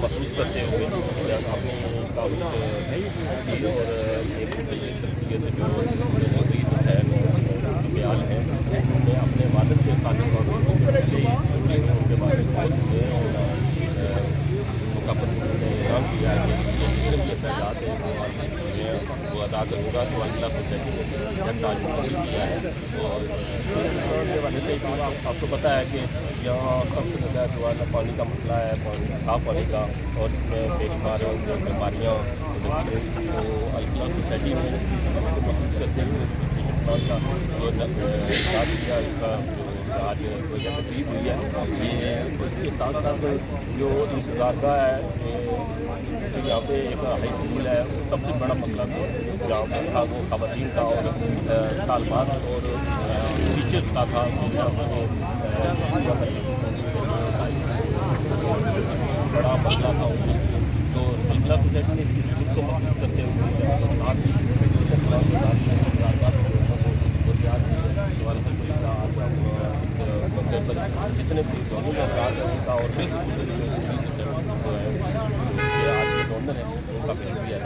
महसूस करते हुए अपनी और ख्याल है उन्होंने अपने वादत के साथ उनके बारे में काम किया है कि फैलात है वो अदा करूँगा तो अल्लाह को किया है। और आपको पता है कि यहाँ सबसे ज़्यादा जो है पानी का मसला है, साफ पानी का, और इसमें बेशुमार बीमारियाँ तो अल्लाह सोसाइटी में महसूस करते हुए का जो इसका आज वजह तकलीफ हुई है ये उसके साथ साथ जो इंतजारगाह है यहाँ पे एक हाई स्कूल है, सबसे बड़ा मसला था जहाँ पे था वो ख़वातीन का और तालबात और टीचर्स का था। बड़ा मसला था तो अल्लाह सोसाइटी ने इस स्कूल को महसूस करते हुए जितने भी अफराद हैं उनका और आज के डोनर हैं उनका शुक्रिया।